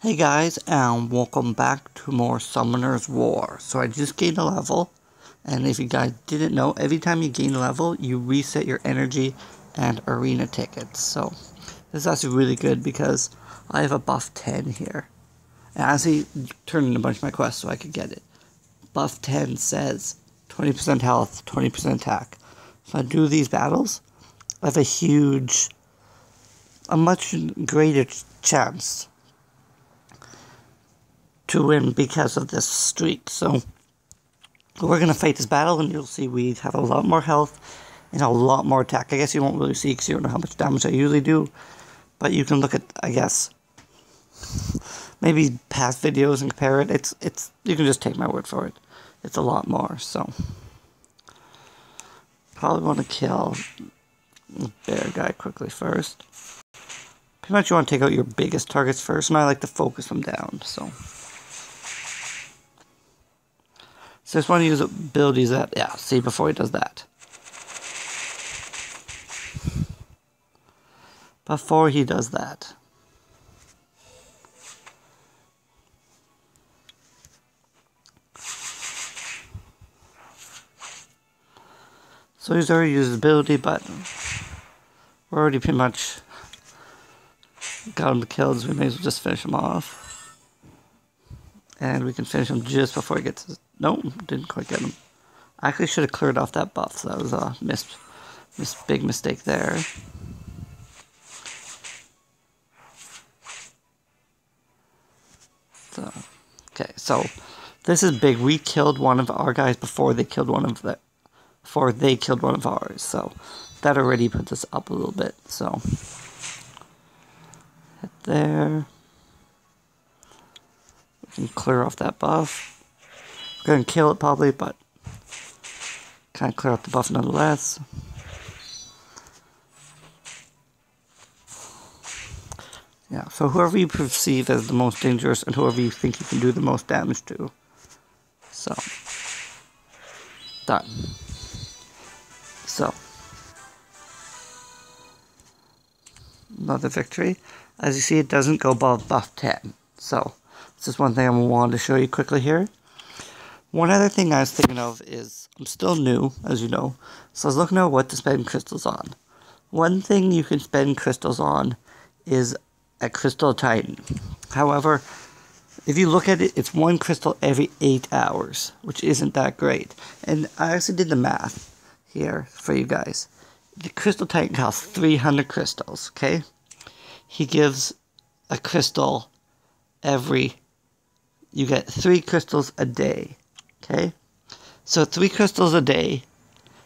Hey guys, and welcome back to more Summoner's War. So I just gained a level, and if you guys didn't know, every time you gain a level, you reset your energy and arena tickets. So this is actually really good because I have a buff 10 here. And I actually turned in a bunch of my quests so I could get it. Buff 10 says 20% health, 20% attack. If I do these battles, I have a much greater chance to win because of this streak. So we're going to fight this battle, and you'll see we have a lot more health and a lot more attack. I guess you won't really see because you don't know how much damage I usually do, but you can look at, I guess, maybe past videos and compare it. It's you can just take my word for it. It's a lot more. So probably want to kill the bear guy quickly first. Pretty much you want to take out your biggest targets first, and I like to focus them down. So just want to use abilities that, yeah, see before he does that. Before he does that. So he's already used his ability, but we're already pretty much got him killed, so we may as well just finish him off. And we can finish him just before he gets his... Nope, didn't quite get him. I actually should have cleared off that buff, so that was a big mistake there. So, okay, so this is big. We killed one of our guys before they killed one of ours. So that already puts us up a little bit. So hit there. We can clear off that buff. We're going to kill it probably, but kind of clear out the buff nonetheless. Yeah, so whoever you perceive as the most dangerous and whoever you think you can do the most damage to. So, done. So, another victory. As you see, it doesn't go above buff 10. So, this is one thing I wanted to show you quickly here. One other thing I was thinking of is, I'm still new, as you know, so I was looking at what to spend crystals on. One thing you can spend crystals on is a crystal titan. However, if you look at it, it's one crystal every 8 hours, which isn't that great. And I actually did the math here for you guys. The crystal titan costs 300 crystals, okay? He gives a crystal you get 3 crystals a day. Okay, so 3 crystals a day,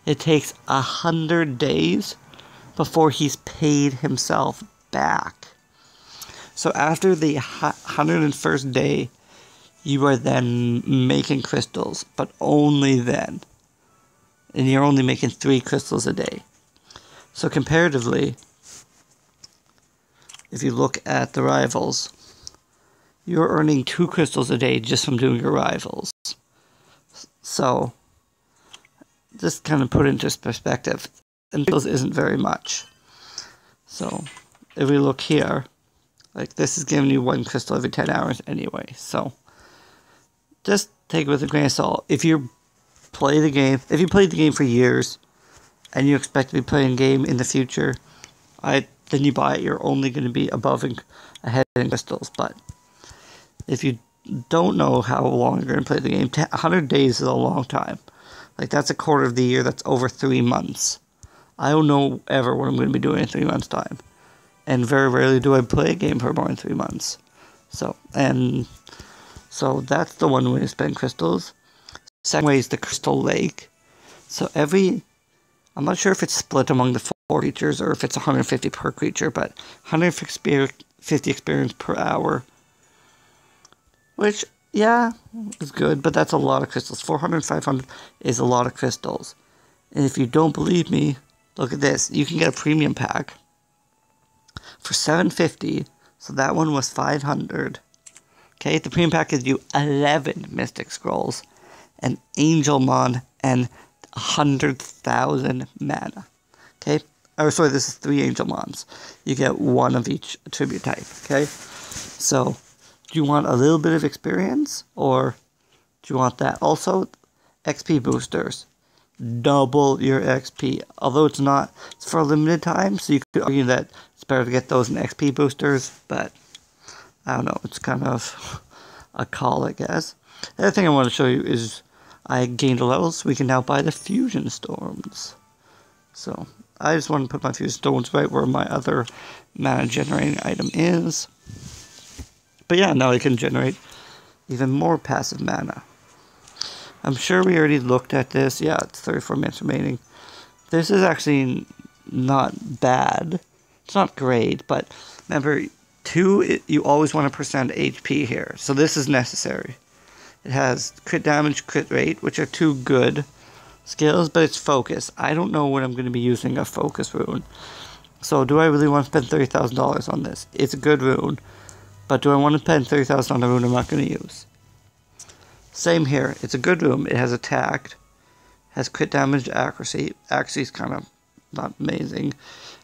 it takes 100 days before he's paid himself back. So after the 101st day, you are then making crystals, but only then. And you're only making 3 crystals a day. So comparatively, if you look at the rivals, you're earning 2 crystals a day just from doing your rivals. So, just kind of put into perspective, and this isn't very much. So, if we look here, like this is giving you 1 crystal every 10 hours anyway. So, just take it with a grain of salt. If you played the game for years, and you expect to be playing a game in the future, then you buy it. You're only going to be above and ahead in crystals. But if you don't know how long you're going to play the game, 100 days is a long time. Like, that's a quarter of the year. That's over 3 months. I don't know ever what I'm going to be doing in 3 months' time. And very rarely do I play a game for more than 3 months. So that's the one way to spend crystals. Second way is the crystal lake. So I'm not sure if it's split among the 4 creatures or if it's 150 per creature, but 150 experience per hour. Which, yeah, is good, but that's a lot of crystals. 400, 500 is a lot of crystals. And if you don't believe me, look at this. You can get a premium pack for 750. So that one was 500. Okay, the premium pack gives you 11 Mystic Scrolls, an Angel Mon, and 100,000 mana. Okay? Oh, sorry, this is 3 Angel Mons. You get 1 of each attribute type. Okay? So Do you want a little bit of experience, or do you want that? Also, XP boosters. Double your XP. Although it's for a limited time, so you could argue that it's better to get those in XP boosters, but I don't know, it's kind of a call, I guess. The other thing I want to show you is I gained a level, so we can now buy the fusion storms. So I just want to put my fusion storms right where my other mana generating item is. But yeah, now I can generate even more passive mana. I'm sure we already looked at this. Yeah, it's 34 minutes remaining. This is actually not bad. It's not great, but remember, 2, you always want a percent HP here. So this is necessary. It has crit damage, crit rate, which are 2 good skills, but it's focus. I don't know when I'm going to be using a focus rune. So do I really want to spend $30,000 on this? It's a good rune. But do I want to spend $30,000 on a rune I'm not going to use? Same here. It's a good rune. It has attack, has crit damage, accuracy. Accuracy is kind of not amazing.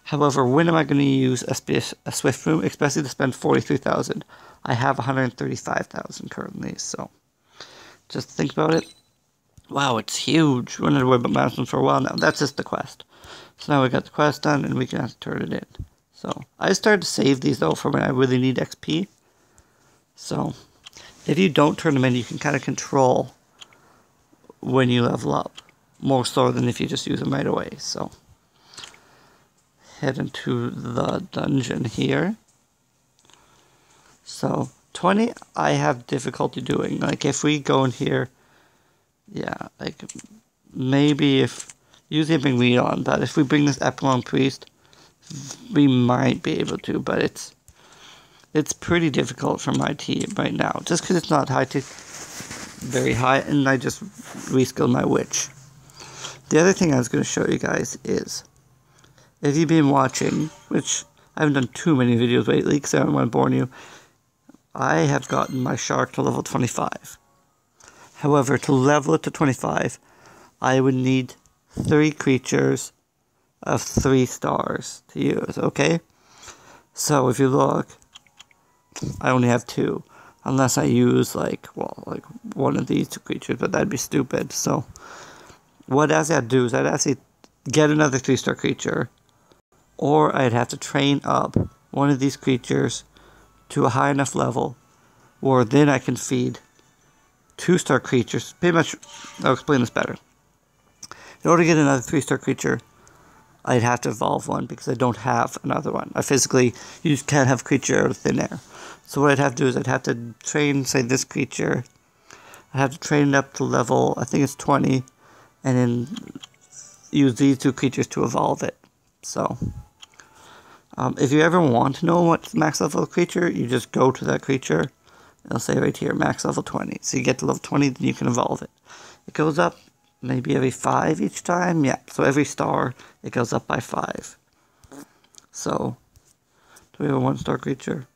However, when am I going to use a swift rune, especially to spend $43,000? I have $135,000 currently, so just think about it. Wow, it's huge. We're going to worry about milestones for a while now. That's just the quest. So now we got the quest done, and we can have to turn it in. So I started to save these though for when I really need XP. So if you don't turn them in, you can kind of control when you level up, more so than if you just use them right away. So head into the dungeon here. So 20, I have difficulty doing. Like if we go in here, yeah, like maybe if usually I bring Lead on, but if we bring this Epsilon Priest, we might be able to, but it's pretty difficult for my team right now, just because it's not very high, and I just reskilled my witch. The other thing I was going to show you guys is, if you've been watching, which I haven't done too many videos lately because I don't want to bore you, I have gotten my shark to level 25. However, to level it to 25, I would need 3 creatures of 3 stars to use, okay? So if you look, I only have 2, unless I use like one of these 2 creatures, but that'd be stupid. So what I'd have to do is I'd actually get another 3-star creature, or I'd have to train up one of these creatures to a high enough level, or then I can feed 2-star creatures. Pretty much, I'll explain this better. In order to get another 3-star creature, I'd have to evolve one because I don't have another one. You just can't have a creature out of thin air. So what I'd have to do is I'd have to train, say, this creature. I'd have to train it up to level, I think it's 20, and then use these 2 creatures to evolve it. So if you ever want to know what's the max level creature, you just go to that creature. It'll say right here, max level 20. So you get to level 20, then you can evolve it. It goes up maybe every 5 each time. Yeah, so every star, it goes up by 5. So, do we have a 1-star creature?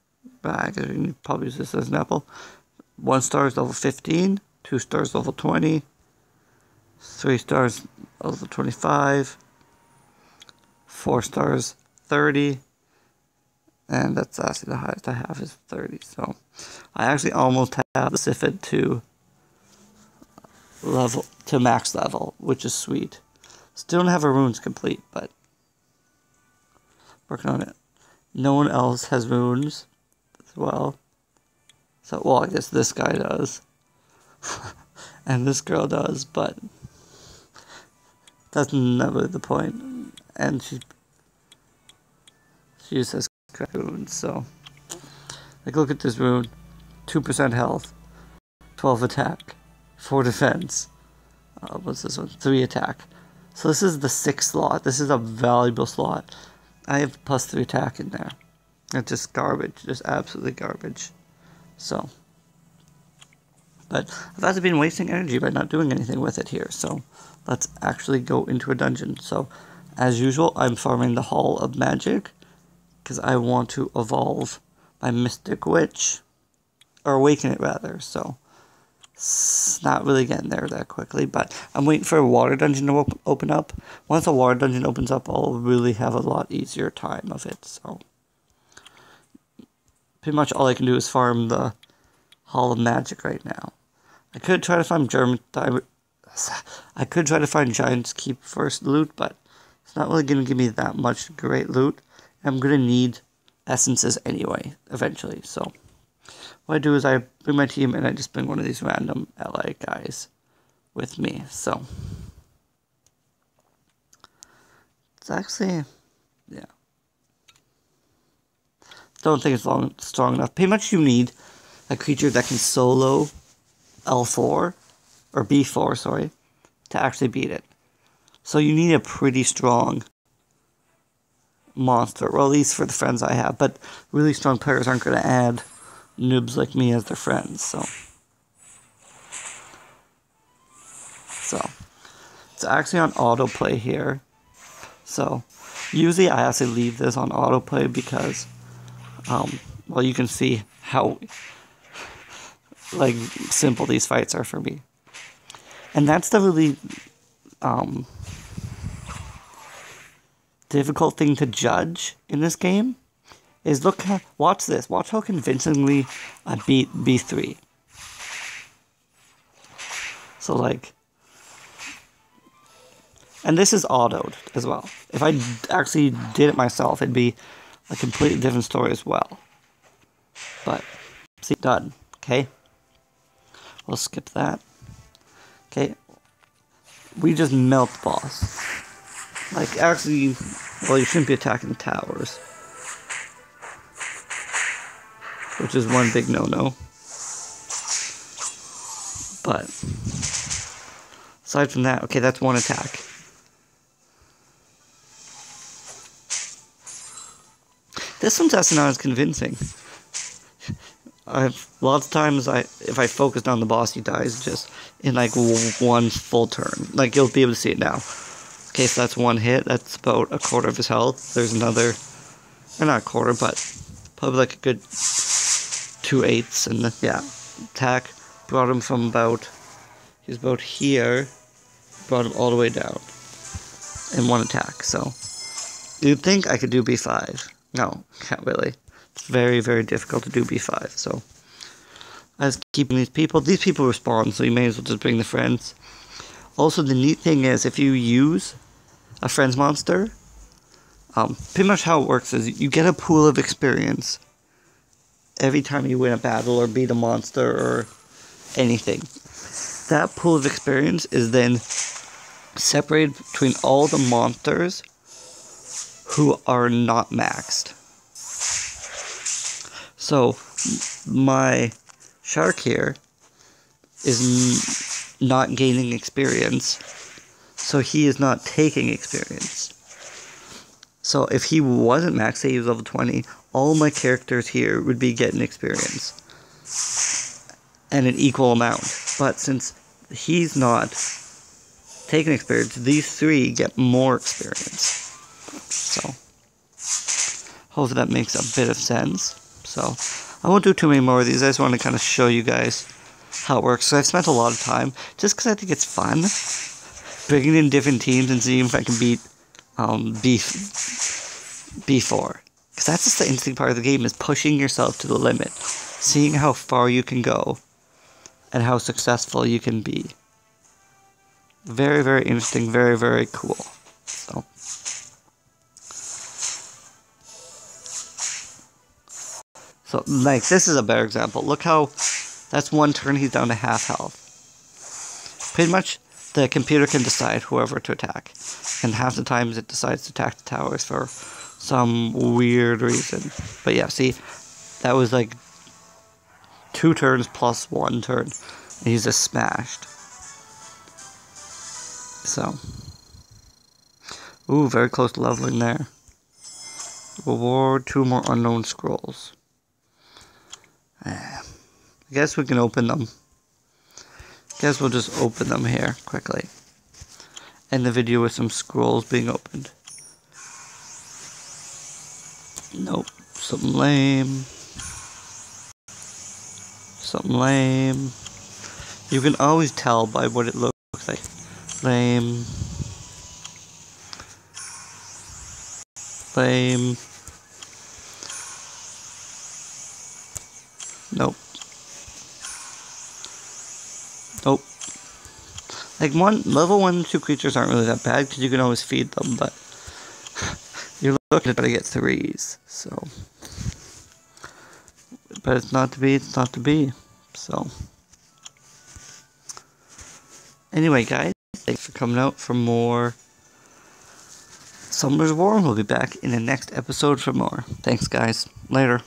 I guess we can probably use this as an apple. 1 star is level 15. 2 stars level 20. 3 stars level 25. 4 stars 30. And that's actually the highest I have is 30. So I actually almost have the Sifid to max level, which is sweet. Still don't have our runes complete, but working on it. No one else has runes as well. So, well, I guess this guy does. And this girl does, but that's not really the point. And she just has runes, so like look at this rune. 2% health, 12 attack, 4 defense. What's this one? 3 attack. So this is the 6th slot. This is a valuable slot. I have plus 3 attack in there. It's just garbage, just absolutely garbage. So, but I've actually been wasting energy by not doing anything with it here. So let's actually go into a dungeon. So as usual, I'm farming the Hall of Magic because I want to evolve my Mystic Witch, or awaken it rather. So it's not really getting there that quickly, but I'm waiting for a water dungeon to open up. Once a water dungeon opens up, I'll really have a lot easier time of it. So pretty much all I can do is farm the Hall of Magic right now. I could try to find Giant's Keep first loot, but it's not really going to give me that much great loot. I'm going to need essences anyway, eventually. So what I do is I bring my team and I just bring one of these random ally guys with me. So it's actually, yeah. Don't think it's strong enough. Pretty much you need a creature that can solo L4, or B4, sorry, to actually beat it. So you need a pretty strong monster, or at least for the friends I have, but really strong players aren't going to add noobs like me as their friends, so it's actually on autoplay here. So usually I actually leave this on autoplay because well, you can see how like simple these fights are for me. And that's the really difficult thing to judge in this game, is watch this. Watch how convincingly I beat B3. So like, and this is autoed as well. If I actually did it myself, it'd be a completely different story as well. But, see, done. Okay? We'll skip that. Okay? We just melt the boss. Like, actually, well, you shouldn't be attacking towers. Which is one big no-no. But, aside from that, okay, that's one attack. This one's actually not as convincing. Lots of times, if I focused on the boss, he dies just in like one full turn. Like, you'll be able to see it now. Okay, so that's one hit. That's about a quarter of his health. There's another, or not a quarter, but probably like a good 2/8. And yeah, attack brought him from about, he was about here, brought him all the way down in one attack. So you'd think I could do B5. No, can't really. It's very, very difficult to do B5, so I was keeping these people. These people respawn, so you may as well just bring the friends. Also, the neat thing is, if you use a friends monster, pretty much how it works is you get a pool of experience every time you win a battle or beat a monster or anything. That pool of experience is then separated between all the monsters who are not maxed. So, my shark here is not gaining experience, so he is not taking experience. So if he wasn't maxed, say he was level 20, all my characters here would be getting experience. And an equal amount. But since he's not taking experience, these three get more experience. So, hopefully that makes a bit of sense. So, I won't do too many more of these. I just want to kind of show you guys how it works. So I've spent a lot of time, just because I think it's fun, bringing in different teams and seeing if I can beat B4. Because that's just the interesting part of the game, is pushing yourself to the limit. Seeing how far you can go, and how successful you can be. Very, very interesting, very, very cool. So, like, this is a better example. Look how, that's one turn, he's down to half health. Pretty much, the computer can decide whoever to attack. And half the times it decides to attack the towers for some weird reason. But yeah, see, that was like 2 turns plus 1 turn. And he's just smashed. So. Ooh, very close to leveling there. Reward 2 more unknown scrolls. I guess we can open them. Guess we'll just open them here quickly. End the video with some scrolls being opened. Nope. Something lame. Something lame. You can always tell by what it looks like. Lame. Lame. Nope. Oh. Like, level 1 and 2 creatures aren't really that bad, because you can always feed them, but you're looking to get 3s, so. But it's not to be, it's not to be, so. Anyway, guys, thanks for coming out for more Summoner's War, and we'll be back in the next episode for more. Thanks, guys. Later.